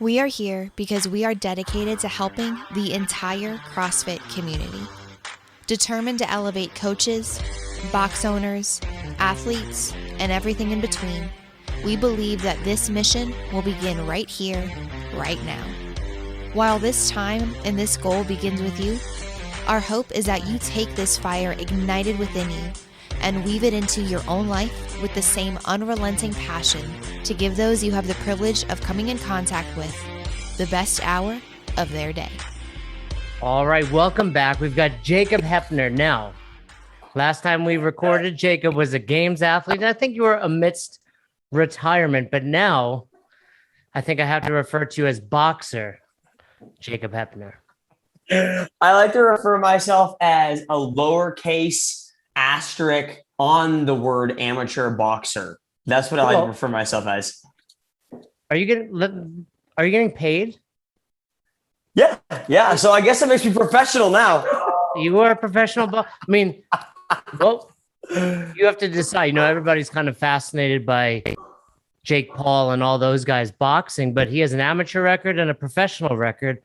We are here because we are dedicated to helping the entire CrossFit community. Determined to elevate coaches, box owners, athletes, and everything in between, we believe that this mission will begin right here, right now. While this time and this goal begins with you, our hope is that you take this fire ignited within you and weave it into your own life with the same unrelenting passion to give those you have the privilege of coming in contact with the best hour of their day. All right, welcome back. We've got Jacob Heppner now. Last time we recorded, Jacob was a games athlete, and I think you were amidst retirement, but now I think I have to refer to you as boxer Jacob Heppner. I like to refer myself as a lowercase asterisk on the word amateur boxer. That's what I like to refer myself as. Are you getting paid? Yeah. So I guess that makes me professional now. You are a professional. Well, you have to decide. You know, everybody's kind of fascinated by Jake Paul and all those guys boxing, but he has an amateur record and a professional record.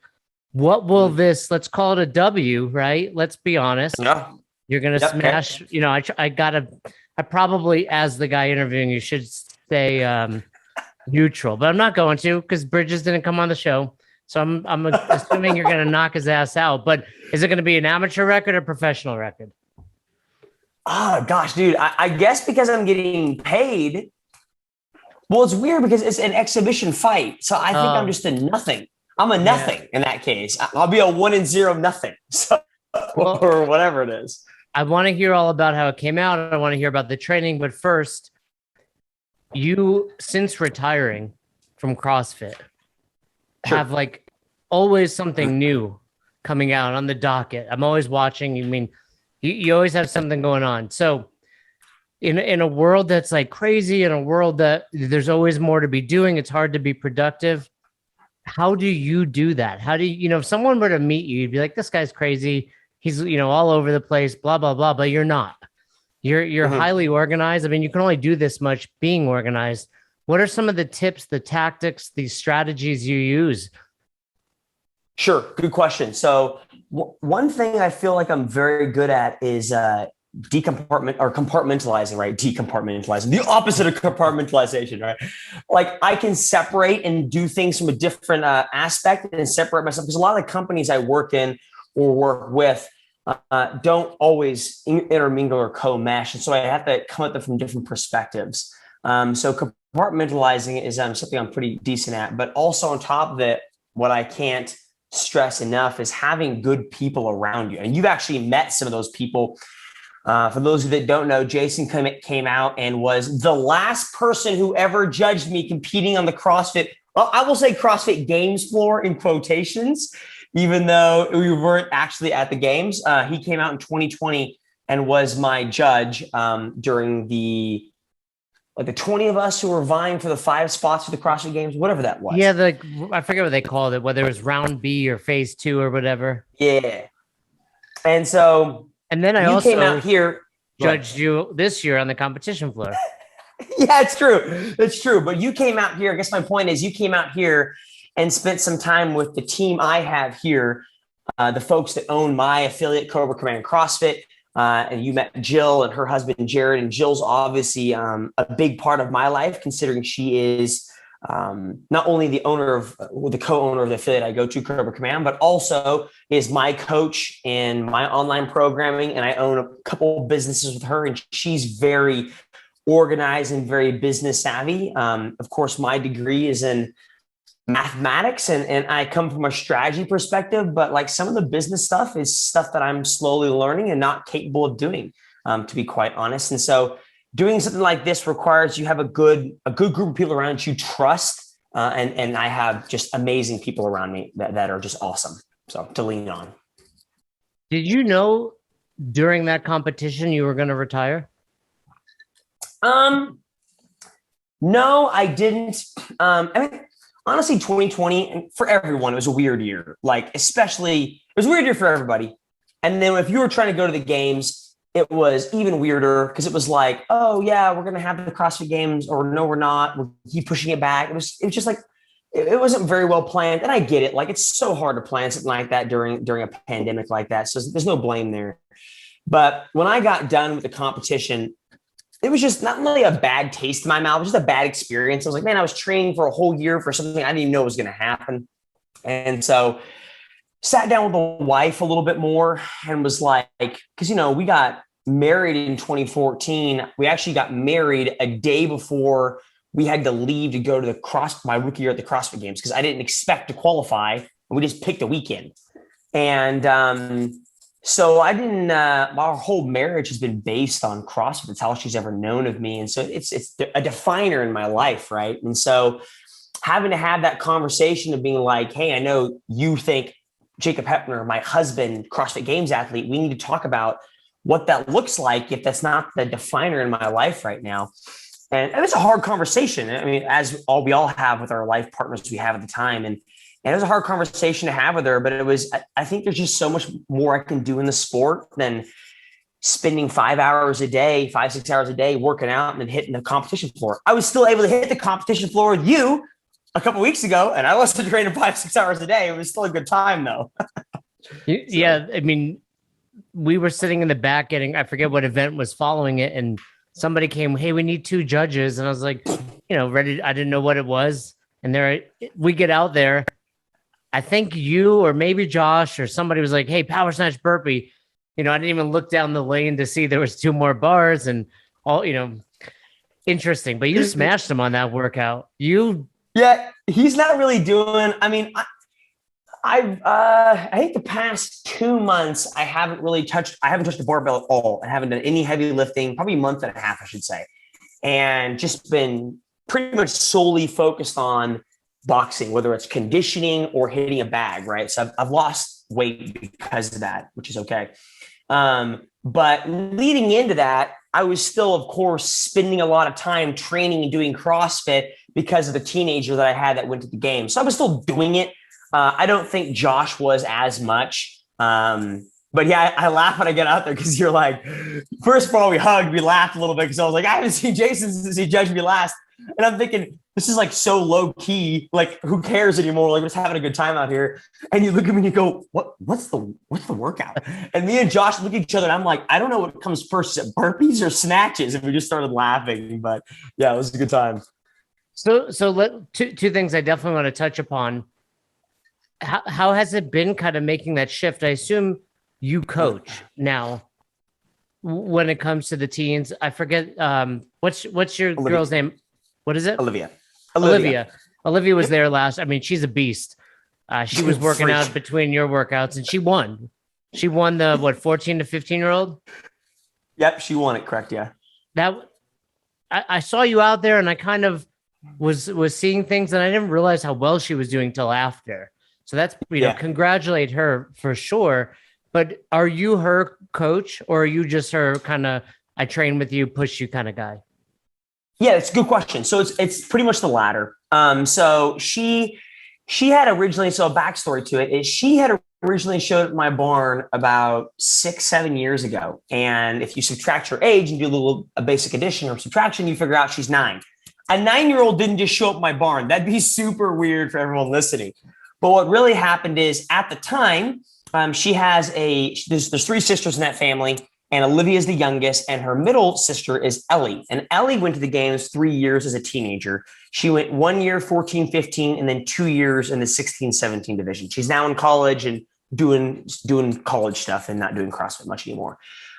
What will this, let's call it a W, right? Let's be honest. Yeah. You're going to smash, you know, I probably, as the guy interviewing you, should stay neutral, but I'm not going to because Bridges didn't come on the show. So I'm assuming you're going to knock his ass out, but is it going to be an amateur record or professional record? Oh gosh, dude, I guess because I'm getting paid. Well, it's weird because it's an exhibition fight. So I think I'm just a nothing. I'm a nothing in that case. I'll be a 1-0 nothing. So, or whatever it is. I want to hear all about how it came out. I want to hear about the training. But first, you, since retiring from CrossFit, have like always something new coming out on the docket. I'm always watching. You mean you always have something going on. So in a world that's like crazy, in a world that there's always more to be doing, it's hard to be productive. How do you do that? How do you, if someone were to meet you, you'd be like, this guy's crazy. He's, all over the place, blah, blah, blah, but you're not. You're highly organized. I mean, you can only do this much being organized. What are some of the tips, the tactics, the strategies you use? Sure. Good question. So one thing I feel like I'm very good at is compartmentalizing, right? Decompartmentalizing, the opposite of compartmentalization, right? Like I can separate and do things from a different aspect and separate myself because a lot of the companies I work in or work with don't always intermingle or co-mesh. And so I have to come at them from different perspectives. So compartmentalizing is something I'm pretty decent at, but also on top of it, what I can't stress enough is having good people around you. And you've actually met some of those people. For those that don't know, Jason came out and was the last person who ever judged me competing on the CrossFit. Well, I will say CrossFit Games floor in quotations, even though we weren't actually at the games. He came out in 2020 and was my judge during the 20 of us who were vying for the 5 spots for the CrossFit Games, whatever that was. Yeah, I forget what they called it, whether it was round B or phase 2 or whatever. Yeah. And so... And then I also came out here, judged you this year on the competition floor. Yeah, it's true. It's true. But you came out here. I guess my point is you came out here and spent some time with the team I have here, the folks that own my affiliate, Cobra Command CrossFit. And you met Jill and her husband, Jared. And Jill's obviously a big part of my life, considering she is not only the co-owner of the affiliate I go to, Cobra Command, but also is my coach in my online programming. And I own a couple businesses with her, and she's very organized and very business savvy. Of course, my degree is in mathematics and I come from a strategy perspective, but like some of the business stuff is stuff that I'm slowly learning and not capable of doing, to be quite honest. And so doing something like this requires you have a good group of people around you trust. And I have just amazing people around me that are just awesome. So to lean on. Did you know during that competition you were going to retire? No, I didn't. Honestly, 2020 for everyone, it was a weird year. Like, especially, it was a weird year for everybody. And then if you were trying to go to the games, it was even weirder because it was like, oh yeah, we're going to have the CrossFit Games, or no, we're not. We'll keep pushing it back. It was just like it wasn't very well planned. And I get it. Like, it's so hard to plan something like that during a pandemic like that. So there's no blame there. But when I got done with the competition, it was just not really a bad taste in my mouth. It was just a bad experience. I was like, man, I was training for a whole year for something I didn't even know was going to happen. And so sat down with the wife a little bit more and was like, because, we got married in 2014. We actually got married a day before we had to leave to go to my rookie year at the CrossFit Games, because I didn't expect to qualify. And we just picked a weekend. And so I didn't, our whole marriage has been based on CrossFit. It's how she's ever known of me. And so it's a definer in my life. Right. And so having to have that conversation of being like, hey, I know you think Jacob Heppner, my husband, CrossFit Games athlete, we need to talk about what that looks like if that's not the definer in my life right now. And it was a hard conversation. I mean, we all have with our life partners we have at the time. And it was a hard conversation to have with her, but I think there's just so much more I can do in the sport than spending 5 hours a day, 6 hours a day working out and then hitting the competition floor. I was still able to hit the competition floor with you a couple of weeks ago, and I wasn't training 5-6 hours a day. It was still a good time though. Yeah. I mean, we were sitting in the back I forget what event was following it. And somebody came, hey, we need 2 judges. And I was like, ready. I didn't know what it was. And we get out there. I think you or maybe Josh or somebody was like, hey, power snatch burpee. I didn't even look down the lane to see there was 2 more bars and all, interesting. But you smashed him on that workout. Yeah, he's not really doing, I mean, I think the past 2 months, I haven't touched the barbell at all. I haven't done any heavy lifting, probably a month and a half, I should say. And just been pretty much solely focused on boxing, whether it's conditioning or hitting a bag, right? So I've lost weight because of that, which is okay. But leading into that, I was still, of course, spending a lot of time training and doing CrossFit because of the teenager that I had that went to the game. So I was still doing it. I don't think Josh was as much. But yeah, I laugh when I get out there because you're like, first of all, we hugged, we laughed a little bit because I was like, I haven't seen Jason since he judged me last. And I'm thinking, this is like so low key, like who cares anymore? Like we're just having a good time out here. And you look at me and you go, what's the workout? And me and Josh look at each other and I'm like, I don't know what comes first, is it burpees or snatches? And we just started laughing, but yeah, it was a good time. So two things I definitely want to touch upon. How has it been kind of making that shift? I assume you coach now when it comes to the teens. I forget, what's your Olivia. Girl's name? What is it? Olivia Was there last. I mean, she's a beast. She was working out between your workouts and she won. She won the 14 to 15-year-old? Yep, she won it, correct, yeah. I saw you out there and I kind of was seeing things and I didn't realize how well she was doing till after. So that's, congratulate her for sure. But are you her coach or are you just her kind of, I train with you, push you kind of guy? Yeah, it's a good question. So it's pretty much the latter. So she had originally, so a backstory to it is she had originally showed up at my barn about 6-7 years ago. And if you subtract her age and do a basic addition or subtraction, you figure out she's 9. A 9-year-old didn't just show up at my barn. That'd be super weird for everyone listening. But what really happened is at the time, she has there's 3 sisters in that family. And Olivia is the youngest, and her middle sister is Ellie. And Ellie went to the games 3 years as a teenager. She went 1 year, 14, 15, and then 2 years in the 16, 17 division. She's now in college and doing college stuff and not doing CrossFit much anymore.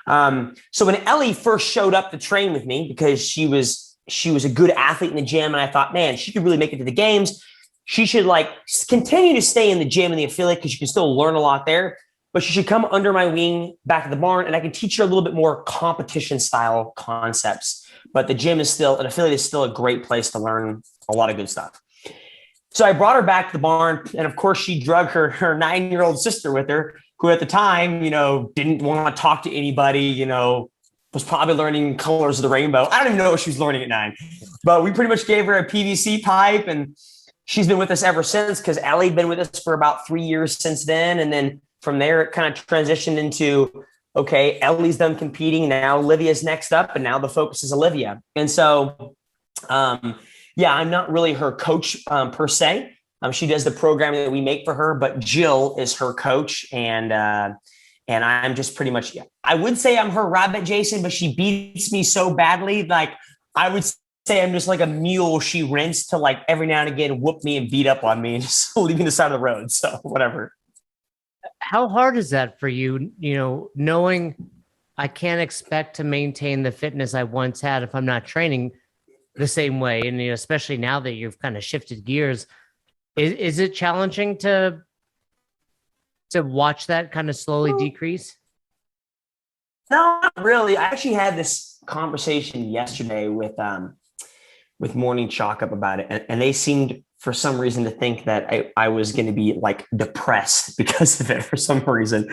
So when Ellie first showed up to train with me, because she was a good athlete in the gym, and I thought, man, she could really make it to the games. She should continue to stay in the gym and the affiliate because you can still learn a lot there. But she should come under my wing back at the barn and I can teach her a little bit more competition style concepts. But the gym an affiliate is still a great place to learn a lot of good stuff. So I brought her back to the barn. And of course, she drug her 9-year-old sister with her, who at the time, didn't want to talk to anybody, was probably learning colors of the rainbow. I don't even know what she was learning at 9. But we pretty much gave her a PVC pipe and she's been with us ever since because Ellie had been with us for about 3 years since then. And then from there, it kind of transitioned into, okay, Ellie's done competing. Now Olivia's next up, and now the focus is Olivia. And so, I'm not really her coach per se, She does the programming that we make for her, but Jill is her coach. And I'm just pretty much, I would say I'm her rabbit, Jason, but she beats me so badly. Like I would say I'm just like a mule she rinsed to like every now and again whoop me and beat up on me and just leave me the side of the road. So whatever. How hard is that for you, knowing I can't expect to maintain the fitness I once had if I'm not training the same way? And especially now that you've kind of shifted gears, is it challenging to watch that kind of slowly decrease? No, not really. I actually had this conversation yesterday with Morning Chalk Up about it, and they seemed for some reason to think that I was going to be like depressed because of it for some reason.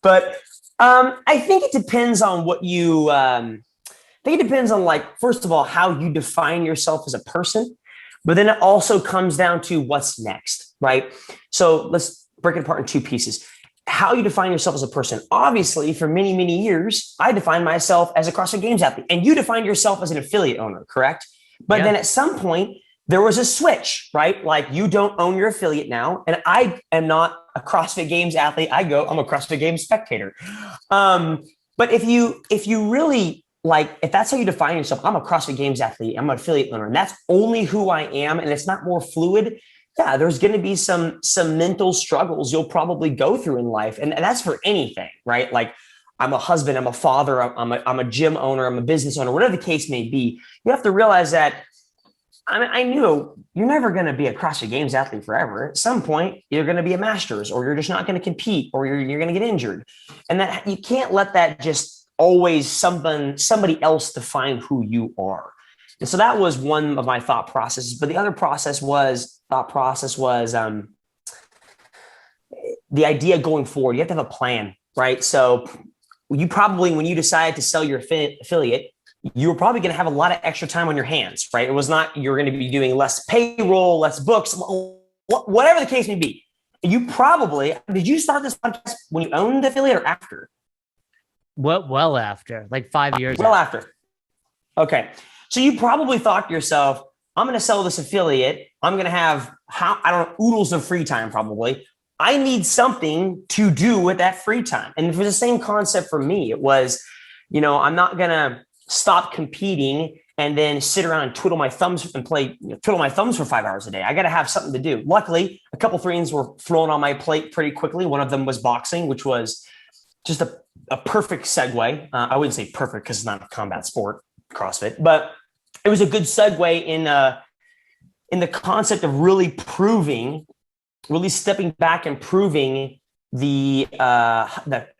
But I think it depends on what you. I think it depends on, like, first of all, how you define yourself as a person, but then it also comes down to what's next, right? So let's break it apart in two pieces. How you define yourself as a person. Obviously, for many, many years, I defined myself as a CrossFit Games athlete, and you defined yourself as an affiliate owner, correct? But then at some point, there was a switch, right? Like, you don't own your affiliate now, and I am not a CrossFit Games athlete. I'm a CrossFit Games spectator. But if you really, like, if that's how you define yourself, I'm a CrossFit Games athlete, I'm an affiliate owner, and that's only who I am, and it's not more fluid. Yeah, there's going to be some mental struggles you'll probably go through in life. And that's for anything, right? Like, I'm a husband, I'm a father, I'm a gym owner, I'm a business owner, whatever the case may be. You have to realize that I knew you're never going to be a CrossFit Games athlete forever. At some point, you're going to be a Masters, or you're just not going to compete, or you're going to get injured. And that you can't let that just always somebody else define who you are. And so that was one of my thought processes. But the other thought process was the idea going forward. You have to have a plan, right? So you probably, when you decided to sell your affiliate, you were probably going to have a lot of extra time on your hands, right? It was not, you're going to be doing less payroll, less books, whatever the case may be. You probably, did you start this podcast when you owned the affiliate or after? Well after, like 5 years. Well after. Okay. So you probably thought to yourself, I'm going to sell this affiliate. I'm going to have, oodles of free time probably. I need something to do with that free time. And it was the same concept for me. It was, I'm not going to stop competing and then sit around and twiddle my thumbs for 5 hours a day. I got to have something to do. Luckily, a couple things were thrown on my plate pretty quickly. One of them was boxing, which was just a perfect segue. I wouldn't say perfect because it's not a combat sport, CrossFit, but it was a good segue in the concept of really stepping back and proving the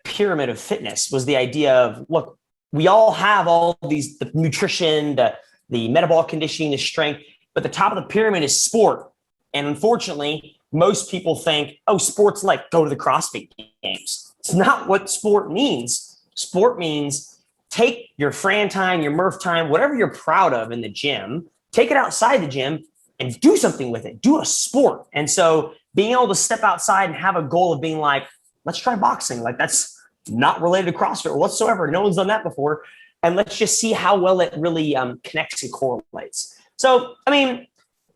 pyramid of fitness. Was the idea of, look, we all have all these, the nutrition, the metabolic conditioning, the strength, but the top of the pyramid is sport. And unfortunately, most people think, oh, sport's like go to the CrossFit Games. It's not what sport means. Sport means take your Fran time, your Murph time, whatever you're proud of in the gym, take it outside the gym and do something with it. Do a sport. And so being able to step outside and have a goal of being like, let's try boxing. Like, that's not related to CrossFit whatsoever. No one's done that before. And let's just see how well it really connects and correlates. So, I mean,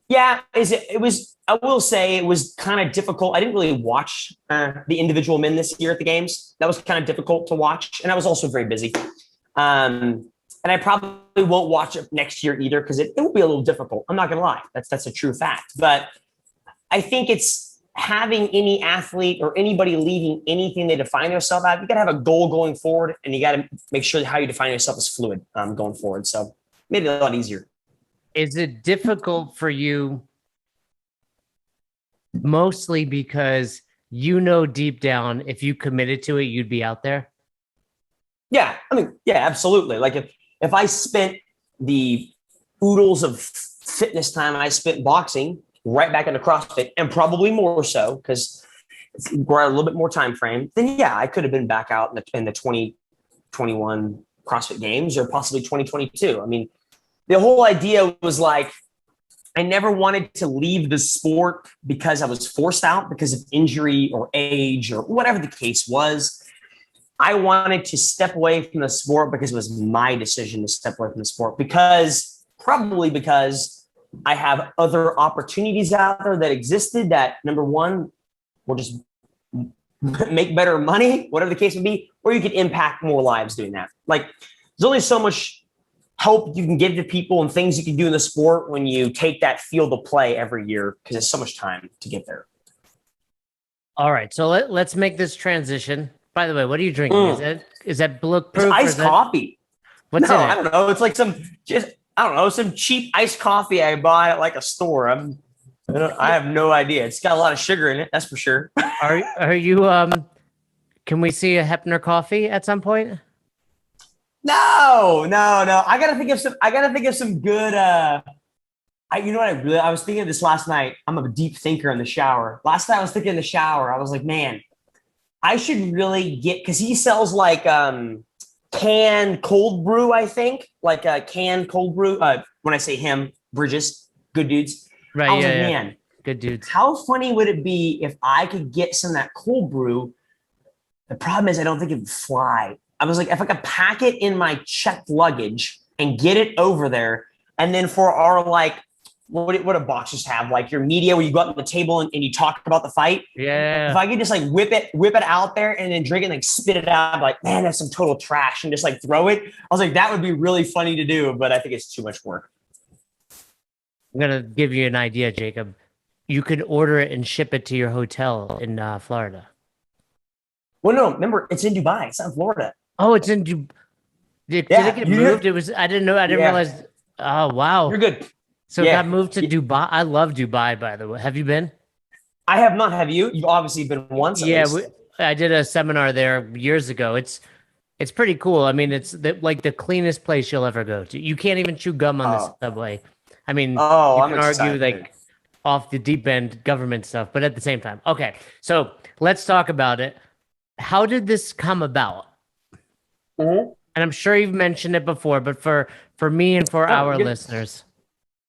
yeah, I will say it was kind of difficult. I didn't really watch the individual men this year at the games. That was kind of difficult to watch. And I was also very busy. And I probably won't watch it next year either, because it will be a little difficult. I'm not going to lie. That's a true fact. But I think it's having any athlete or anybody leading anything they define themselves at, you got to have a goal going forward, and you got to make sure that how you define yourself is fluid going forward. So made it a lot easier. Is it difficult for you mostly because deep down, if you committed to it, you'd be out there? Yeah. I mean, yeah, absolutely. Like if I spent the oodles of fitness time I spent boxing right back into CrossFit, and probably more so because we're at a little bit more time frame, then yeah, I could have been back out in the 2021 CrossFit Games, or possibly 2022. I mean, the whole idea was like, I never wanted to leave the sport because I was forced out because of injury or age or whatever the case was. I wanted to step away from the sport because it was my decision to step away from the sport, because I have other opportunities out there that existed that, number one, will just make better money, whatever the case may be, or you could impact more lives doing that. Like, there's only so much help you can give to people and things you can do in the sport when you take that field of play every year, because there's so much time to get there. All right, so let's make this transition. By the way, what are you drinking? Is that bulletproof? It's iced coffee. What's in it? I don't know. It's like some cheap iced coffee I bought at like a store. I have no idea. It's got a lot of sugar in it, that's for sure. Are you can we see a Heppner coffee at some point? No. I gotta think of some good you know what, I was thinking of this last night. I'm a deep thinker in the shower. Last night I was thinking in the shower, I was like, man, I should really get, because he sells like canned cold brew, I think. Like a canned cold brew. When I say him, Bridges, good dudes. Right. I was like, man, good dudes. how funny would it be if I could get some of that cold brew? The problem is I don't think it would fly. I was like, if I could pack it in my checked luggage and get it over there, and then for our like, what do boxers have? Like your media where you go up to the table and you talk about the fight. Yeah. If I could just like whip it out there and then drink it and like spit it out, I'm like, man, that's some total trash, and just like throw it. I was like, that would be really funny to do, but I think it's too much work. I'm going to give you an idea, Jacob. You could order it and ship it to your hotel in Florida. Well, no, remember, it's in Dubai. It's not Florida. Oh, it's in Dubai. Did it get moved? It was, I didn't know. I didn't realize. Oh, wow. You're good. So it got moved to Dubai. I love Dubai, by the way. Have you been? I have not. Have you? You've obviously been once. Yeah, I did a seminar there years ago. It's pretty cool. I mean, it's like the cleanest place you'll ever go to. You can't even chew gum on the subway. I mean, you can argue like off the deep end government stuff, but at the same time. Okay, so let's talk about it. How did this come about? Mm-hmm. And I'm sure you've mentioned it before, but for me and for our listeners.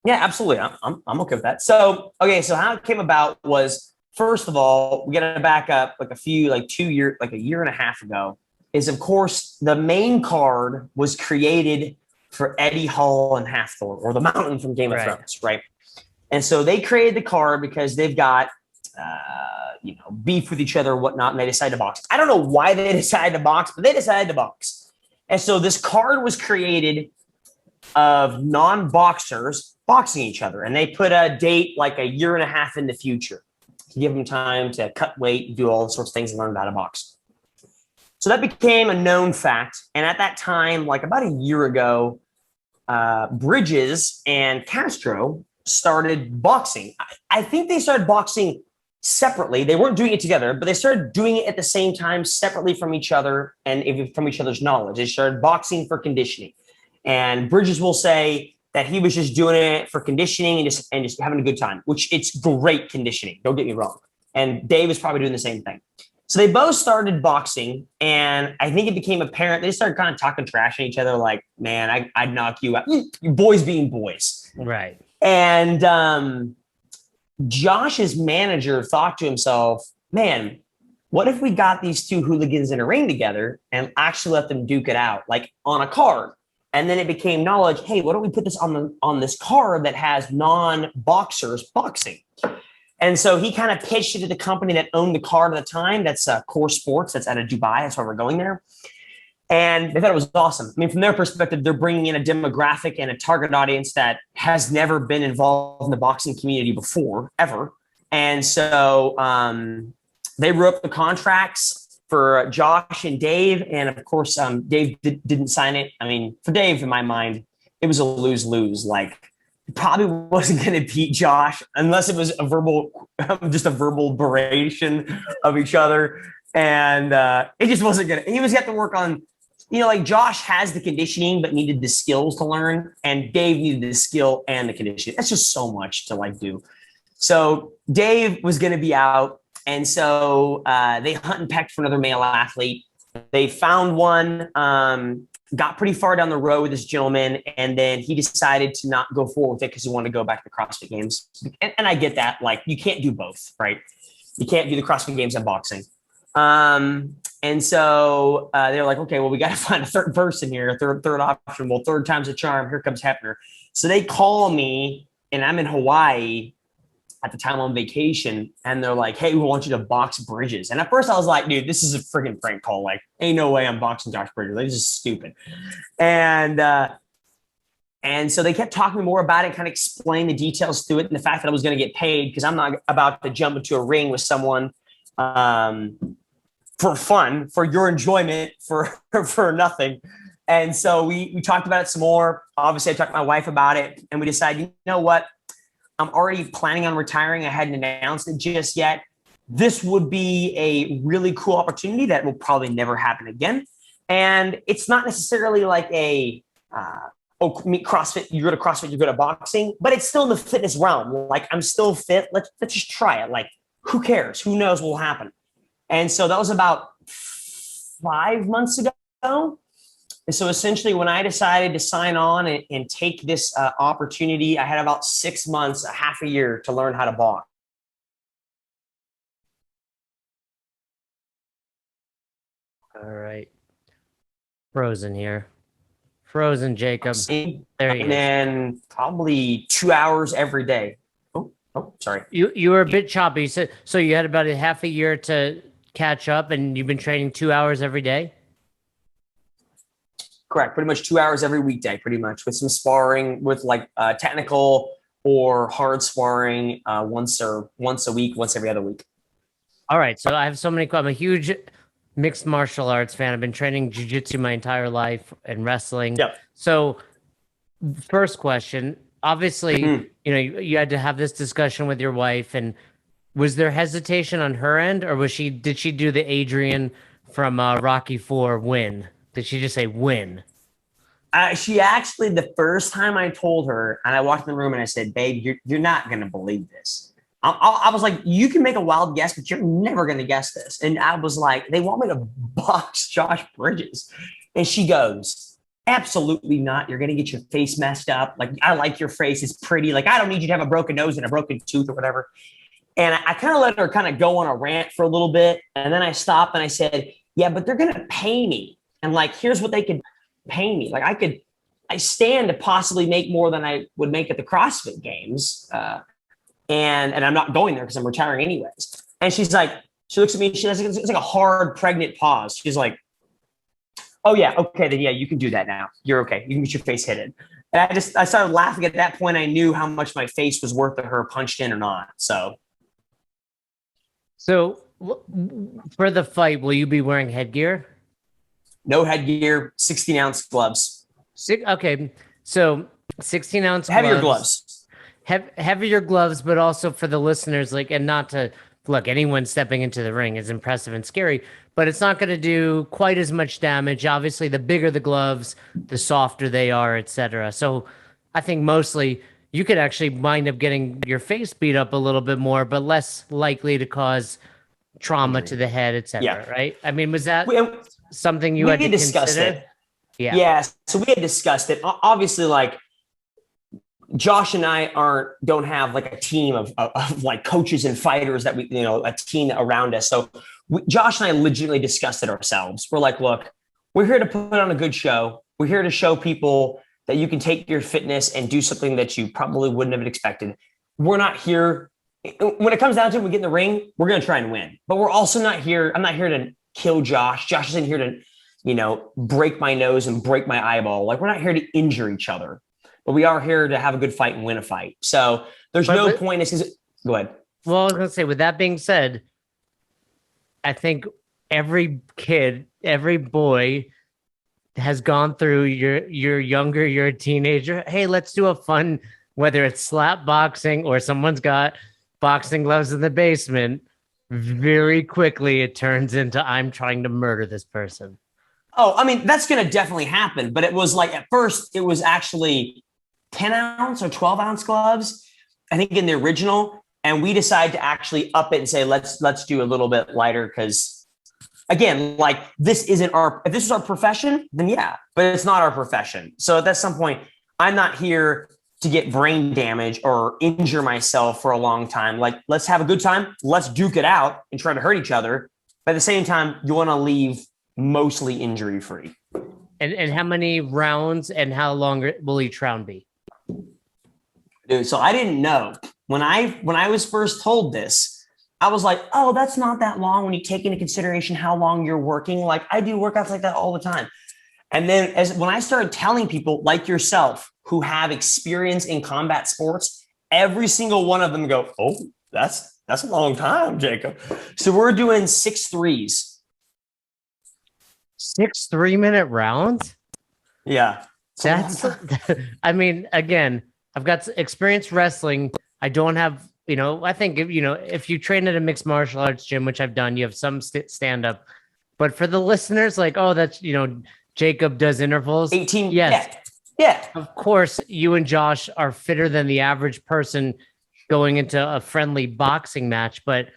Yeah, absolutely. I'm okay with that. So how it came about was, first of all, we got to back up like a year and a half ago, is of course the main card was created for Eddie Hall and Hathor, or the Mountain from Game of Thrones, right? And so they created the card because they've got beef with each other or whatnot, and they decided to box. I don't know why they decided to box, but they decided to box. And so this card was created of non-boxers boxing each other, and they put a date like a year and a half in the future to give them time to cut weight, do all sorts of things, and learn how to box. So that became a known fact. And at that time, like about a year ago, Bridges and Castro started boxing. I think they started boxing separately. They weren't doing it together, but they started doing it at the same time, separately from each other and from each other's knowledge. They started boxing for conditioning. And Bridges will say that he was just doing it for conditioning and just having a good time, which it's great conditioning. Don't get me wrong. And Dave is probably doing the same thing. So they both started boxing, and I think it became apparent. They started kind of talking trash at each other, like, man, I'd knock you out. Boys being boys. Right. And Josh's manager thought to himself, man, what if we got these two hooligans in a ring together and actually let them duke it out, like on a card? And then it became knowledge, hey, why don't we put this on this card that has non-boxers boxing? And so he kind of pitched it to the company that owned the card at the time. That's Core Sports. That's out of Dubai. That's why we're going there. And they thought it was awesome. I mean, from their perspective, they're bringing in a demographic and a target audience that has never been involved in the boxing community before, ever. And so they wrote up the contracts for Josh and Dave. And of course, Dave didn't sign it. I mean, for Dave, in my mind, it was a lose-lose. Like, he probably wasn't going to beat Josh unless it was a verbal beration of each other. And it just wasn't going to, he was going to have to work on, like Josh has the conditioning, but needed the skills to learn. And Dave needed the skill and the conditioning. That's just so much to do. So Dave was going to be out. And so they hunt and pecked for another male athlete. They found one, got pretty far down the road with this gentleman, and then he decided to not go forward with it because he wanted to go back to the CrossFit Games. And I get that. Like, you can't do both, right? You can't do the CrossFit Games and boxing. And so they're like, okay, well, we got to find a third person here, a third option. Well, third time's a charm. Here comes Heppner. So they call me and I'm in Hawaii at the time on vacation, and they're like, "Hey, we want you to box Bridges." And at first, I was like, "Dude, this is a freaking prank call. Like, ain't no way I'm boxing Josh Bridges. Like, this is stupid." And so they kept talking more about it, kind of explain the details to it, and the fact that I was going to get paid because I'm not about to jump into a ring with someone for fun, for your enjoyment, for nothing. And so we talked about it some more. Obviously, I talked to my wife about it, and we decided, you know what? I'm already planning on retiring. I hadn't announced it just yet. This would be a really cool opportunity that will probably never happen again. And it's not necessarily like a, meet CrossFit, you go to CrossFit, you go to boxing, but it's still in the fitness realm. Like, I'm still fit. Let's just try it. Like, who cares? Who knows what will happen? And so that was about 5 months ago. And so essentially, when I decided to sign on and take this opportunity, I had about 6 months, a half a year to learn how to box. All right. Frozen here. Frozen, Jacob. There he is. And probably 2 hours every day. Oh, sorry. You were a bit choppy. You said, so you had about a half a year to catch up, and you've been training 2 hours every day? Correct. Pretty much 2 hours every weekday, pretty much, with some sparring, with like technical or hard sparring once a week, once every other week. All right. So I have so many. I'm a huge mixed martial arts fan. I've been training jiu-jitsu my entire life and wrestling. Yep. So first question, obviously, you had to have this discussion with your wife, and was there hesitation on her end, or did she do the Adrian from Rocky IV win? Did she just say win? She actually, the first time I told her, and I walked in the room and I said, "Babe, you're not going to believe this." I was like, "You can make a wild guess, but you're never going to guess this." And I was like, "They want me to box Josh Bridges." And she goes, "Absolutely not. You're going to get your face messed up. Like, I like your face. It's pretty. Like, I don't need you to have a broken nose and a broken tooth or whatever." And I kind of let her kind of go on a rant for a little bit. And then I stopped and I said, "Yeah, but they're going to pay me. And like, here's what they could pay me. Like, I stand to possibly make more than I would make at the CrossFit games. And I'm not going there because I'm retiring anyways." And she looks at me, it's like a hard pregnant pause. She's like, "Oh yeah, okay, then yeah, you can do that now. You're okay. You can get your face hidden." And I started laughing. At that point, I knew how much my face was worth of her punched in or not. So for the fight, will you be wearing headgear? no headgear, 16-ounce gloves. Okay, so 16-ounce heavier gloves. Heavier gloves, but also for the listeners, like, and not to look, anyone stepping into the ring is impressive and scary, but it's not going to do quite as much damage. Obviously, the bigger the gloves, the softer they are, etc. So I think mostly you could actually wind up getting your face beat up a little bit more, but less likely to cause trauma to the head, etc. Yeah. Right? I mean, was that something you had to discussed consider? it? Yeah. So we had discussed it. Obviously, like, Josh and I don't have like a team of like coaches and fighters that a team around us. So Josh and I legitimately discussed it ourselves. We're like, "Look, we're here to put on a good show. We're here to show people that you can take your fitness and do something that you probably wouldn't have expected. We're not here. When it comes down to it, we get in the ring, we're going to try and win, but we're also not here. I'm not here to kill Josh. Josh isn't here to, break my nose and break my eyeball. Like, we're not here to injure each other. But we are here to have a good fight and win a fight. So there's no point. Go ahead. Well, I was going to say, with that being said, I think every kid, every boy has gone through, you're younger, you're a teenager. Hey, let's do a fun, whether it's slap boxing or someone's got boxing gloves in the basement. Very quickly, it turns into, I'm trying to murder this person. Oh, I mean, that's going to definitely happen. But it was like, at first, it was actually 10-ounce or 12-ounce gloves, I think, in the original. And we decided to actually up it and say, let's do a little bit lighter. Because again, like, if this was our profession, then yeah, but it's not our profession. So at some point, I'm not here to get brain damage or injure myself for a long time. Like, let's have a good time. Let's duke it out and try to hurt each other. But at the same time, you want to leave mostly injury free. And how many rounds and how long will each round be? Dude, so I didn't know when I was first told this, I was like, oh, that's not that long when you take into consideration how long you're working. Like I do workouts like that all the time. And then when I started telling people like yourself who have experience in combat sports, every single one of them go, oh, that's a long time, Jacob. So we're doing 6 threes. 6 3-minute rounds? Yeah. That's, I mean, again, I've got experience wrestling. I don't have, I think, if you train at a mixed martial arts gym, which I've done, you have some stand up. But for the listeners, like, oh, that's, Jacob does intervals. 18. Yes. Yeah. Of course, you and Josh are fitter than the average person going into a friendly boxing match, but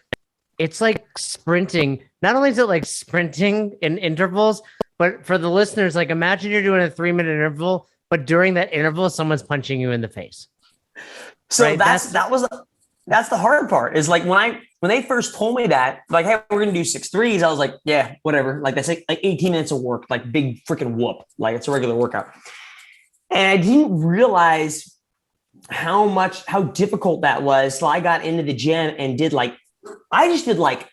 it's like sprinting. Not only is it like sprinting in intervals, but for the listeners, like imagine you're doing a 3-minute interval, but during that interval, someone's punching you in the face. So right? that's the hard part is like when they first told me that, like, hey, we're gonna do 6 threes, I was like, yeah, whatever. Like that's like 18 minutes of work, like big freaking whoop, like it's a regular workout. And I didn't realize how difficult that was. So I got into the gym and I just did like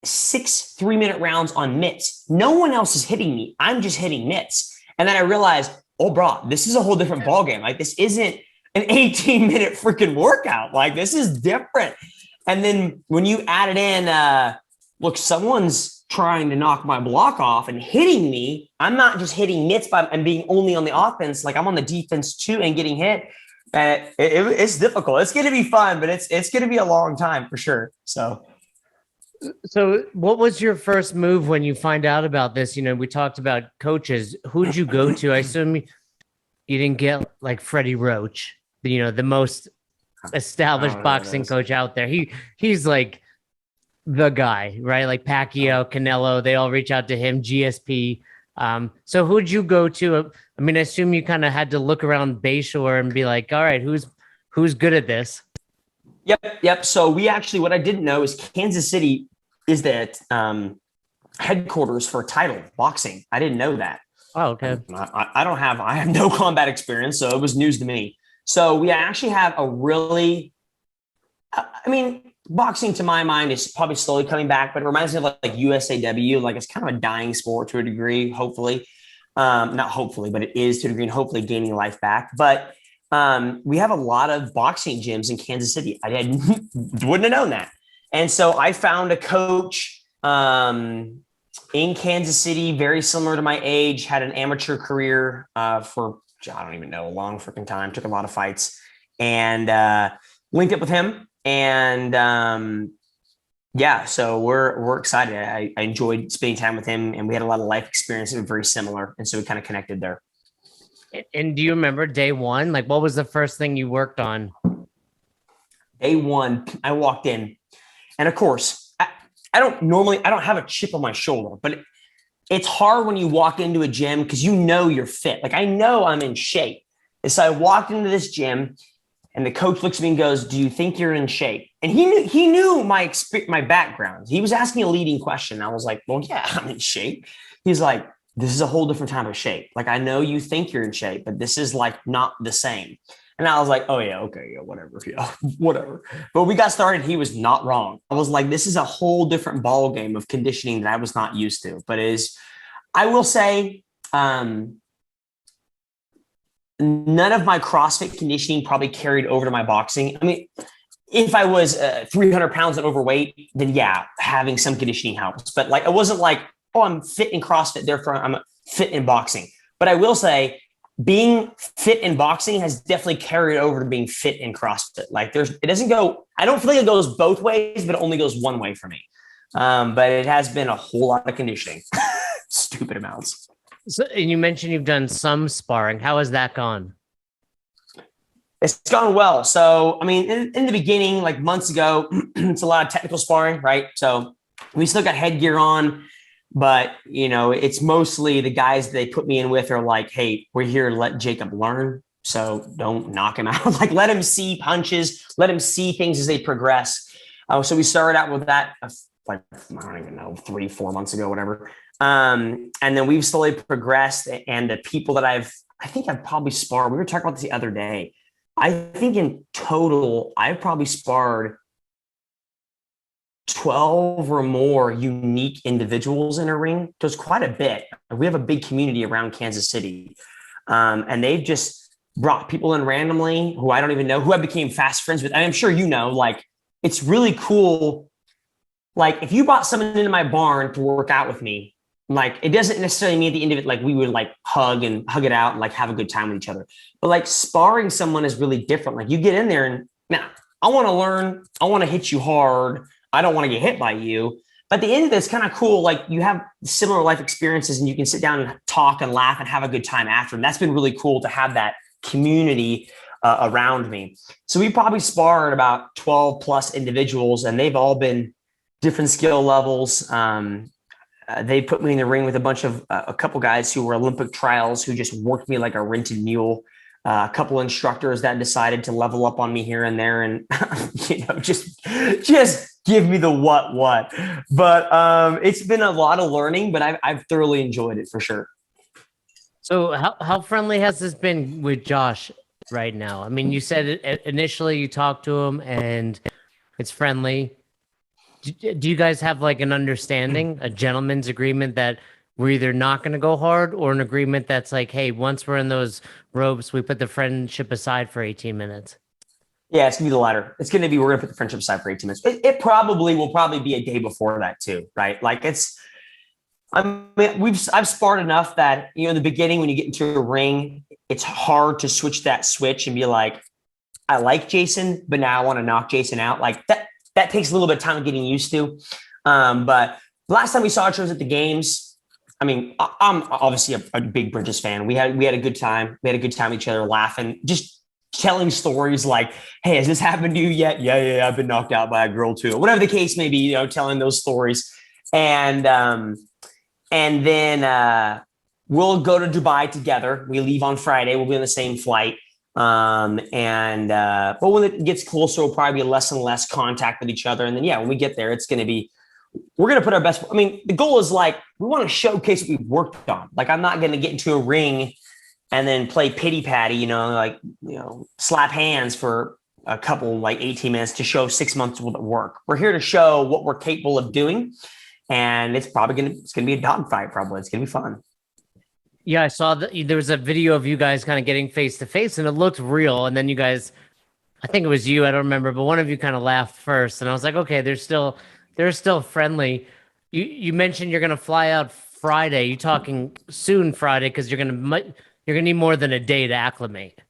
6 3-minute rounds on mitts. No one else is hitting me. I'm just hitting mitts. And then I realized, oh, bro, this is a whole different ballgame. Like this isn't an 18-minute freaking workout. Like this is different. And then when you added in, look, someone's trying to knock my block off and hitting me. I'm not just hitting mitts and being only on the offense. Like I'm on the defense too and getting hit. It's difficult. It's going to be fun, but it's going to be a long time for sure. So what was your first move when you find out about this? We talked about coaches. Who'd you go to? I assume you didn't get like Freddie Roach, the most established boxing coach out there. He's like the guy, right? Like Pacquiao, Canelo, they all reach out to him, GSP. So who'd you go to? I mean, I assume you kind of had to look around Bayshore and be like, all right, who's good at this? Yep. So what I didn't know is Kansas City is the headquarters for title boxing. I didn't know that. Oh, okay. I have no combat experience, so it was news to me. So we actually have boxing to my mind is probably slowly coming back, but it reminds me of like USAW. Like it's kind of a dying sport to a degree, hopefully. Not hopefully, but it is to a degree and hopefully gaining life back. But we have a lot of boxing gyms in Kansas City. I wouldn't have known that. And so I found a coach in Kansas City, very similar to my age, had an amateur career for, I don't even know, a long freaking time, took a lot of fights, and linked up with him. And so we're excited. I enjoyed spending time with him, and we had a lot of life experiences that were very similar. And so we kind of connected there. And do you remember day one? Like, what was the first thing you worked on? Day one, I walked in, and of course, I don't have a chip on my shoulder, but it's hard when you walk into a gym because you're fit. Like I know I'm in shape. And so I walked into this gym, and the coach looks at me and goes, "Do you think you're in shape?" And he knew my background. He was asking a leading question. I was like, "Well, yeah, I'm in shape." He's like, "This is a whole different type of shape. Like, I know you think you're in shape, but this is like not the same." And I was like, "Oh yeah, okay, yeah, whatever, yeah, whatever." But we got started. He was not wrong. I was like, "This is a whole different ball game of conditioning that I was not used to." But I will say, none of my CrossFit conditioning probably carried over to my boxing. I mean, if I was 300 pounds and overweight, then yeah, having some conditioning helps. But like, it wasn't like, oh, I'm fit in CrossFit, therefore I'm fit in boxing. But I will say being fit in boxing has definitely carried over to being fit in CrossFit. Like it doesn't go, I don't feel like it goes both ways, but it only goes one way for me. But it has been a whole lot of conditioning, stupid amounts. So, and you mentioned you've done some sparring. How has that gone? It's gone well. So, I mean, in the beginning, like months ago, it's a lot of technical sparring, right? So we still got headgear on, but it's mostly the guys they put me in with are like, "Hey, we're here to let Jacob learn. So don't knock him out. Like let him see punches, let him see things as they progress." So we started out with that, like, I don't even know, 3-4 months ago, whatever. And then we've slowly progressed, and the people that I think I've probably sparred. We were talking about this the other day. I think in total, I've probably sparred 12 or more unique individuals in a ring. There's quite a bit. We have a big community around Kansas City. And they've just brought people in randomly who I don't even know, who I became fast friends with. And I'm sure you know, like, it's really cool. Like, if you brought someone into my barn to work out with me, like, it doesn't necessarily mean at the end of it, like, we would like hug it out and like have a good time with each other. But like sparring someone is really different. Like, you get in there and, man, I want to learn. I want to hit you hard. I don't want to get hit by you. But at the end of this, kind of cool. Like, you have similar life experiences and you can sit down and talk and laugh and have a good time after. And that's been really cool to have that community around me. So we probably sparred about 12 plus individuals, and they've all been different skill levels. They put me in the ring with a couple guys who were Olympic trials who just worked me like a rented mule. A couple instructors that decided to level up on me here and there, and just give me the what. But it's been a lot of learning, but I've thoroughly enjoyed it for sure. So how friendly has this been with Josh right now? I mean, you said initially you talked to him and it's friendly. Do you guys have like an understanding, a gentleman's agreement that we're either not going to go hard, or an agreement that's like, hey, once we're in those ropes, we put the friendship aside for 18 minutes? Yeah, it's going to be the latter. It's going to be, we're going to put the friendship aside for 18 minutes. It probably will be a day before that too, right? Like, I've sparred enough that, in the beginning, when you get into a ring, it's hard to switch that switch and be like, I like Jason, but now I want to knock Jason out. Like, that takes a little bit of time getting used to. But the last time we saw each other at the games, I mean, I'm obviously a big Bridges fan. We had a good time. We had a good time with each other, laughing, just telling stories like, hey, has this happened to you yet? Yeah, I've been knocked out by a girl too. Whatever the case may be, telling those stories. And then we'll go to Dubai together. We leave on Friday. We'll be on the same flight. But when it gets closer, we'll probably be less and less contact with each other. And then, when we get there, we're going to put our best. I mean, the goal is like, we want to showcase what we've worked on. Like, I'm not going to get into a ring and then play pity patty, slap hands for a couple, like 18 minutes to show 6 months worth of work. We're here to show what we're capable of doing. And it's probably going to be a dogfight. Probably it's going to be fun. Yeah, I saw that there was a video of you guys kind of getting face to face, and it looked real. And then you guys, I think it was you, I don't remember, but one of you kind of laughed first, and I was like, okay, they're still friendly. You mentioned you're gonna fly out Friday. You talking soon Friday because you're gonna need more than a day to acclimate.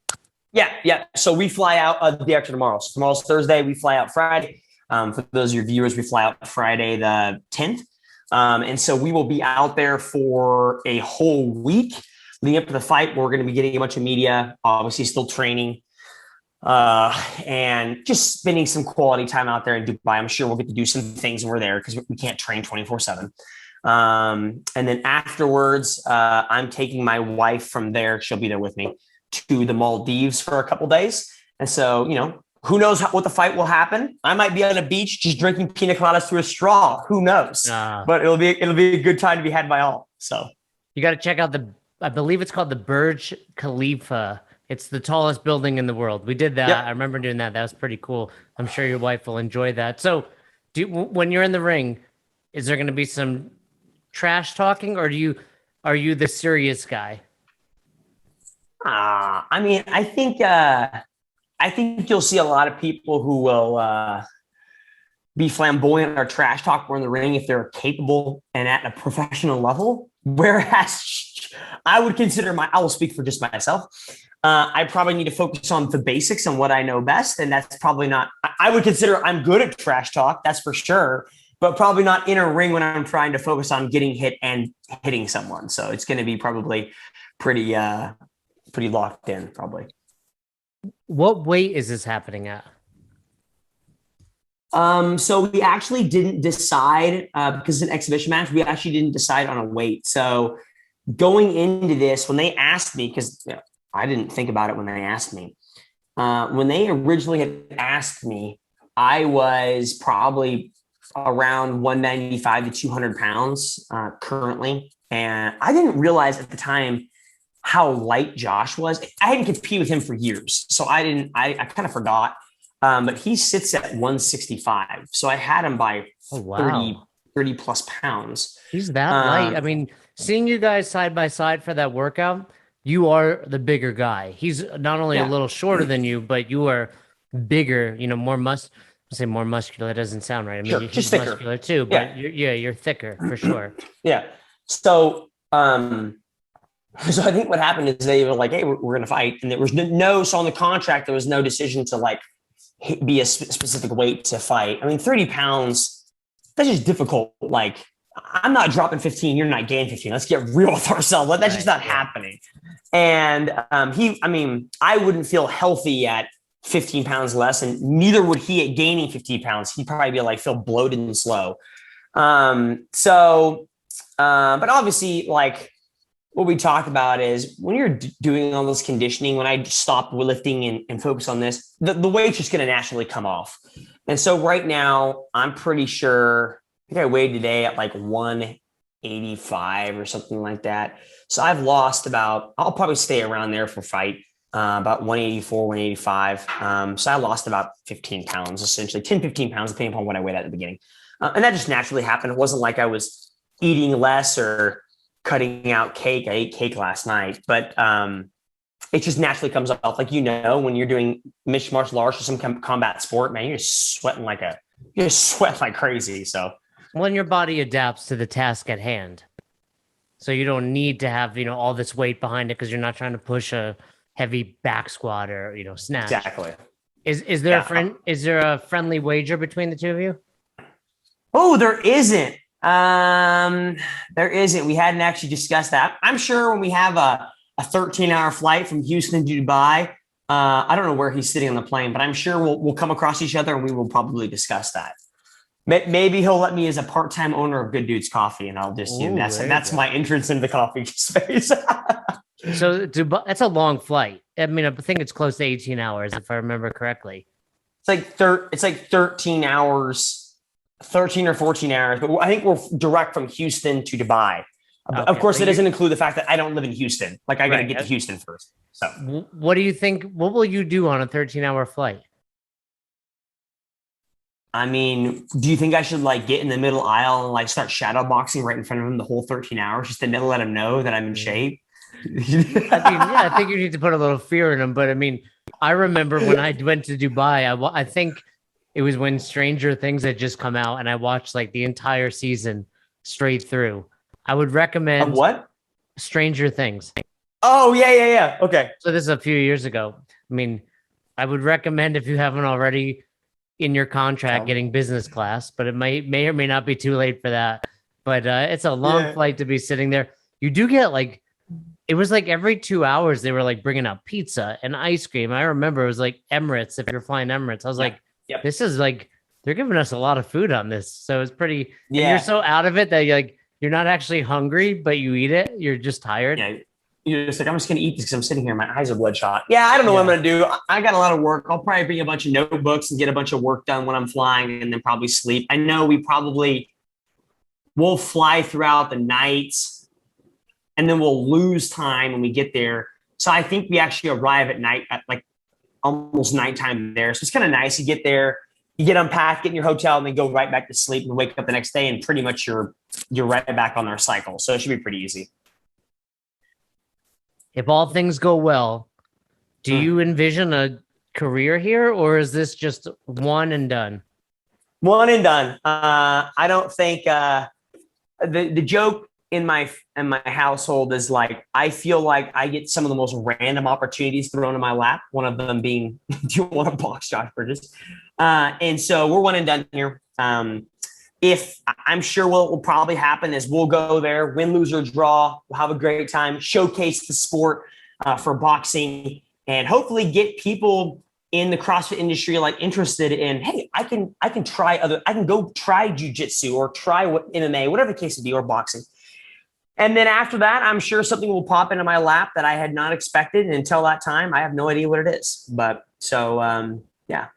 Yeah. So we fly out the day after tomorrow. So tomorrow's Thursday. We fly out Friday. For those of your viewers, we fly out Friday the 10th. And so we will be out there for a whole week leading up to the fight. We're going to be getting a bunch of media, obviously still training, and just spending some quality time out there in Dubai. I'm sure we'll get to do some things when we're there because we can't train 24/7. And then afterwards, I'm taking my wife from there. She'll be there with me to the Maldives for a couple days. And so, who knows what the fight will happen? I might be on a beach just drinking pina coladas through a straw. Who knows? But it'll be a good time to be had by all. So you got to check out I believe it's called the Burj Khalifa. It's the tallest building in the world. We did that. Yep. I remember doing that. That was pretty cool. I'm sure your wife will enjoy that. So when you're in the ring, is there going to be some trash talking, or are you the serious guy? I mean, I think you'll see a lot of people who will be flamboyant or trash talk more in the ring if they're capable and at a professional level. Whereas I will speak for just myself. I probably need to focus on the basics and what I know best. And that's probably not, I would consider I'm good at trash talk, that's for sure, but probably not in a ring when I'm trying to focus on getting hit and hitting someone. So it's going to be probably pretty locked in probably. What weight is this happening at? So we actually didn't decide because it's an exhibition match. We actually didn't decide on a weight. So going into this, when they asked me, because I didn't think about it when they asked me. When they originally had asked me, I was probably around 195 to 200 pounds currently. And I didn't realize at the time how light Josh was. I hadn't competed with him for years, so I kind of forgot. But he sits at 165. So I had him by 30 plus pounds. He's that light. I mean, seeing you guys side by side for that workout, you are the bigger guy. He's not only a little shorter than you, but you are bigger, more more muscular. That doesn't sound right. I mean, Just he's thicker. muscular too, but you're thicker for sure. Yeah. So, so I think what happened is they were like, "Hey, we're going to fight," and there was so on the contract there was no decision to like be a specific weight to fight. I mean, 30 pounds, that's just difficult. Like, I'm not dropping 15, you're not gaining 15. Let's get real with ourselves. That's just not happening. And I wouldn't feel healthy at 15 pounds less, and neither would he at gaining 15 pounds. He'd probably be like feel bloated and slow. But obviously, like what we talked about is when you're doing all this conditioning, when I stop lifting and focus on this, the weight's just going to naturally come off. And so right now, I'm pretty sure, I think I weighed today at like 185 or something like that. So I've lost I'll probably stay around there for fight, about 184, 185. So I lost about 15 pounds, essentially 10, 15 pounds, depending upon what I weighed at the beginning. And that just naturally happened. It wasn't like I was eating less or cutting out cake. I ate cake last night, but it just naturally comes off. Like, when you're doing mixed martial arts or some combat sport, man, you're sweating like crazy. So when your body adapts to the task at hand, so you don't need to have, all this weight behind it because you're not trying to push a heavy back squat or, snatch. Exactly. Is there a friendly wager between the two of you? Oh, there isn't. There isn't. We hadn't actually discussed that. I'm sure when we have a 13-hour flight from Houston to Dubai, I don't know where he's sitting on the plane, but I'm sure we'll come across each other and we will probably discuss that. Maybe he'll let me as a part-time owner of Good Dudes Coffee, and I'll just that's my entrance into the coffee space. So Dubai, that's a long flight. I mean, I think it's close to 18 hours if I remember correctly. It's like 13 hours, 13 or 14 hours, but I think we're direct from Houston to Dubai. Okay. Of course, it doesn't include the fact that I don't live in Houston. Like, I got to get to Houston first. So, what do you think? What will you do on a 13-hour flight? I mean, do you think I should like get in the middle aisle and like start shadow boxing right in front of him the whole 13 hours just to let him know that I'm in shape? I think you need to put a little fear in him. But I mean, I remember when I went to Dubai, I think it was when Stranger Things had just come out, and I watched like the entire season straight through. I would recommend what? Stranger Things. Oh, yeah. Okay. So this is a few years ago. I mean, I would recommend, if you haven't already in your contract, getting business class, but it may or may not be too late for that. But it's a long flight to be sitting there. You do get like, it was like every 2 hours they were like bringing out pizza and ice cream. I remember it was like Emirates. If you're flying Emirates, I was like, this is like, they're giving us a lot of food on this. So it's pretty, and you're so out of it that you're not actually hungry, but you eat it. You're just tired. Yeah. You're just like, I'm just going to eat this because I'm sitting here. My eyes are bloodshot. Yeah, I don't know what I'm going to do. I got a lot of work. I'll probably bring a bunch of notebooks and get a bunch of work done when I'm flying, and then probably sleep. I know we'll fly throughout the night, and then we'll lose time when we get there. So I think we actually arrive at night at like almost nighttime there. So it's kind of nice. You get there, you get unpacked, get in your hotel, and then go right back to sleep and wake up the next day, and pretty much you're right back on our cycle. So it should be pretty easy. If all things go well, do you envision a career here, or is this just one and done? One and done. I don't think the joke in my household is like, I feel like I get some of the most random opportunities thrown in my lap. One of them being, do you want to box Josh Bridges? And so we're one and done here. If I'm sure what will probably happen is we'll go there, win, lose, or draw. We'll have a great time, showcase the sport for boxing, and hopefully get people in the CrossFit industry like interested in, hey, I can go try jujitsu or try MMA, whatever the case would be, or boxing. And then after that, I'm sure something will pop into my lap that I had not expected. And until that time, I have no idea what it is. But so, yeah.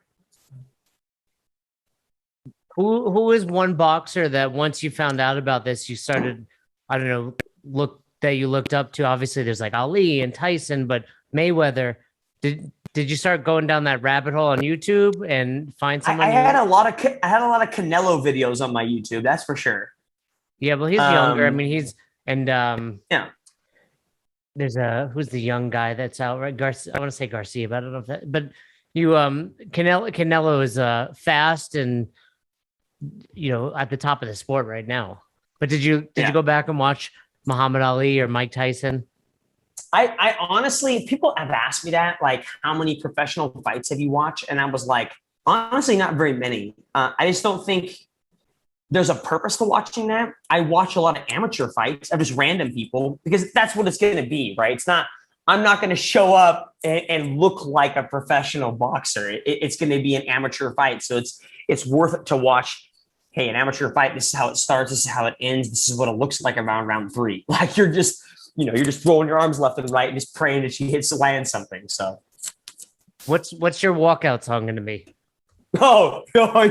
Who is one boxer that once you found out about this, you started, I don't know, look that you looked up to? Obviously, there's like Ali and Tyson, but Mayweather. Did you start going down that rabbit hole on YouTube and find someone? I had a lot of Canelo videos on my YouTube. That's for sure. Yeah, well, he's younger. I mean, yeah. There's who's the young guy that's out, right? I want to say Garcia, but I don't know if that. But Canelo is fast and at the top of the sport right now. But did you go back and watch Muhammad Ali or Mike Tyson? I honestly, people have asked me that, like, how many professional fights have you watched? And I was like, honestly, not very many. I just don't think there's a purpose to watching that. I watch a lot of amateur fights of just random people because that's what it's going to be, right? I'm not going to show up and look like a professional boxer. It's going to be an amateur fight. So it's worth it to watch. Hey, an amateur fight, this is how it starts. This is how it ends. This is what it looks like around round 3. Like you're just throwing your arms left and right and just praying that she lands something. So what's your walkout song going to be? Oh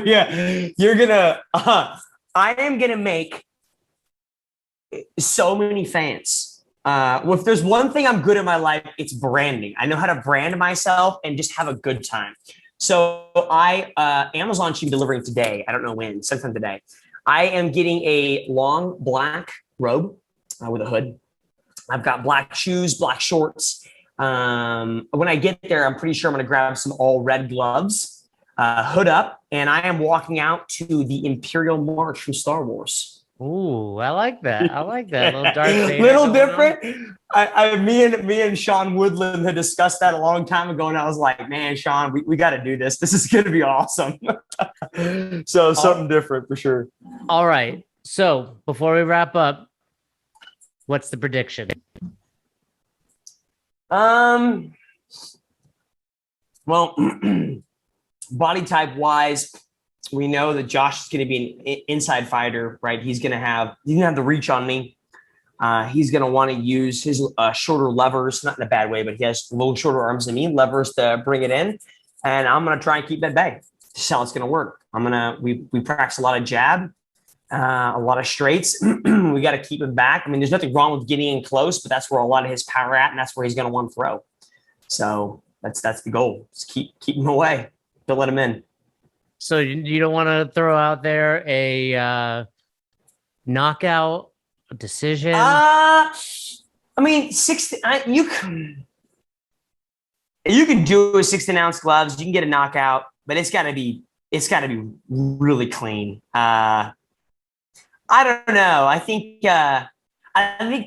yeah. You're going to, I am going to make so many fans. Well, if there's one thing I'm good at in my life, it's branding. I know how to brand myself and just have a good time. So Amazon should be delivering today. I don't know when, sometime today. I am getting a long black robe with a hood. I've got black shoes, black shorts. When I get there, I'm pretty sure I'm going to grab some all red gloves, hood up, and I am walking out to the Imperial March from Star Wars. Ooh, I like that. I like that. Little Darth Vader. Little different. Me and Sean Woodland had discussed that a long time ago, and I was like, man, Sean, we got to do this. This is going to be awesome. So something different for sure. All right. So before we wrap up, what's the prediction? Well, body type wise, we know that Josh is going to be an inside fighter, right? He's going to have the reach on me. He's going to want to use his shorter levers, not in a bad way, but he has a little shorter arms than me, levers to bring it in. And I'm going to try and keep that bag. This is how it's going to work. We practice a lot of jab, a lot of straights. We got to keep him back. I mean, there's nothing wrong with getting in close, but that's where a lot of his power at, and that's where he's going to want to throw. So that's the goal. Just keep him away. Don't let him in. So you don't want to throw out there a knockout, a decision? I mean, you can do a 16-ounce gloves. You can get a knockout, but it's got to be really clean. I don't know. I think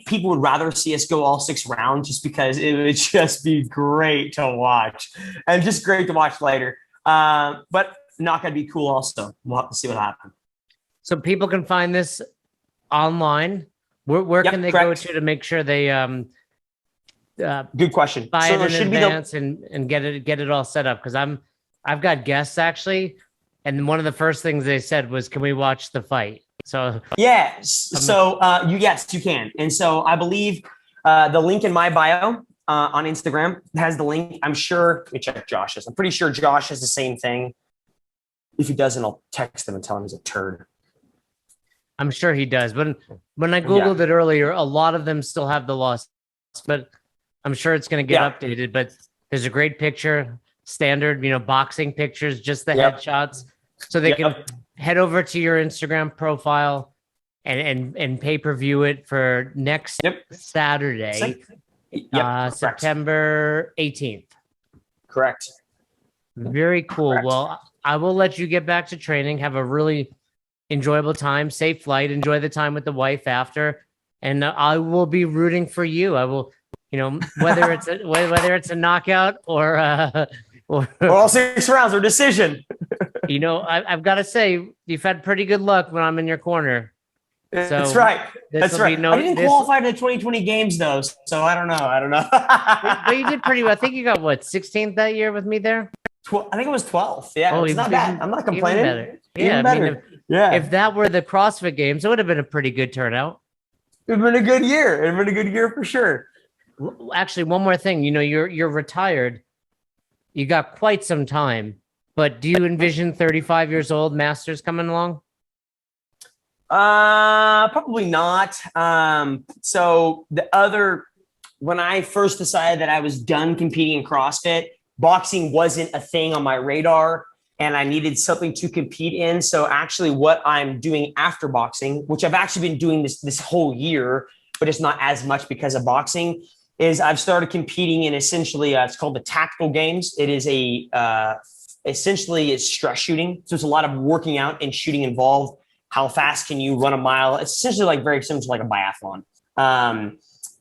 people would rather see us go all 6 rounds just because it would just be great to watch and just great to watch later. But not going to be cool also. We'll have to see what happens. So people can find this online. Where can they correct. go to make sure they good question. Buy So it in advance and get it all set up? Because I've got guests actually, and one of the first things they said was, "Can we watch the fight?" So yes. So yes, you can. And so I believe the link in my bio on Instagram has the link. I'm sure. Let me check Josh's. I'm pretty sure Josh has the same thing. If he doesn't, I'll text him and tell him he's a turd. I'm sure he does. But when I Googled it earlier, a lot of them still have the loss, but I'm sure it's going to get updated. But there's a great picture, standard, boxing pictures, just the headshots. So they can head over to your Instagram profile and pay-per-view it for next Saturday, September 18th. Correct. Very cool. Correct. Well, I will let you get back to training. Have a really enjoyable time, safe flight. Enjoy the time with the wife after, and I will be rooting for you. I will, whether it's a knockout or all 6 rounds or decision. I've got to say you've had pretty good luck when I'm in your corner. So that's right. That's right. I didn't qualify to the 2020 games though, so I don't know. But you did pretty well. I think you got 16th that year with me there. I think it was 12th. Yeah, it's not bad. I'm not complaining. Even better. Even better. If that were the CrossFit games, it would have been a pretty good turnout. It'd been a good year. It'd been a good year for sure. Actually, one more thing. You're retired. You got quite some time, but do you envision 35 years old Masters coming along? Probably not. So when I first decided that I was done competing in CrossFit, boxing wasn't a thing on my radar and I needed something to compete in. So actually what I'm doing after boxing, which I've actually been doing this whole year, but it's not as much because of boxing, is I've started competing in essentially, it's called the tactical games. It is essentially it's stress shooting. So it's a lot of working out and shooting involved. How fast can you run a mile? It's essentially like very similar to like a biathlon.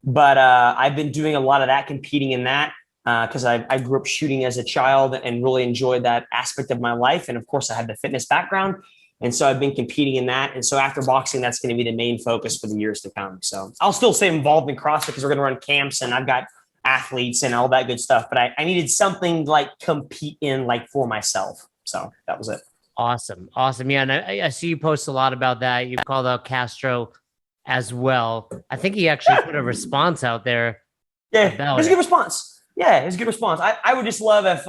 But I've been doing a lot of that, competing in that, because I grew up shooting as a child and really enjoyed that aspect of my life. And of course, I had the fitness background. And so I've been competing in that. And so after boxing, that's going to be the main focus for the years to come. So I'll still stay involved in CrossFit because we're going to run camps and I've got athletes and all that good stuff. But I needed something like compete in like for myself. So that was it. Awesome. Yeah. And I see you post a lot about that. You called out Castro as well. I think he actually put a response out there. Yeah, it was a good response. Yeah, it was a good response. I would just love if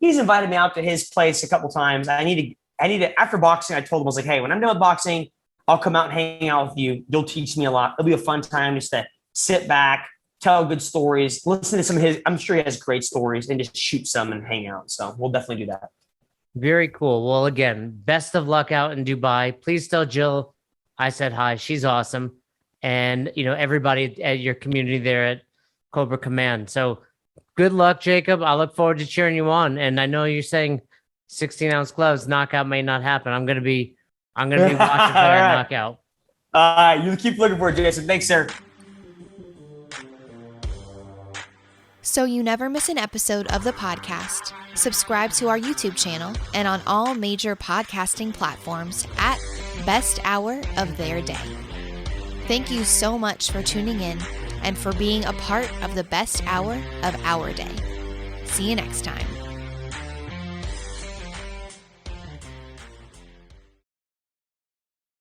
he's invited me out to his place a couple times. I need to, after boxing, I told him, I was like, hey, when I'm done with boxing, I'll come out and hang out with you. You'll teach me a lot. It'll be a fun time just to sit back, tell good stories, listen to some of his, I'm sure he has great stories, and just shoot some and hang out. So we'll definitely do that. Very cool. Well, again, best of luck out in Dubai. Please tell Jill I said hi. She's awesome. And, everybody at your community there at Cobra Command. So good luck, Jacob. I look forward to cheering you on. And I know you're saying 16-ounce gloves, knockout may not happen. I'm going to be watching for that knockout. You keep looking for it, Jason. Thanks, sir. So you never miss an episode of the podcast, subscribe to our YouTube channel and on all major podcasting platforms at Best Hour of Their Day. Thank you so much for tuning in and for being a part of the best hour of our day. See you next time.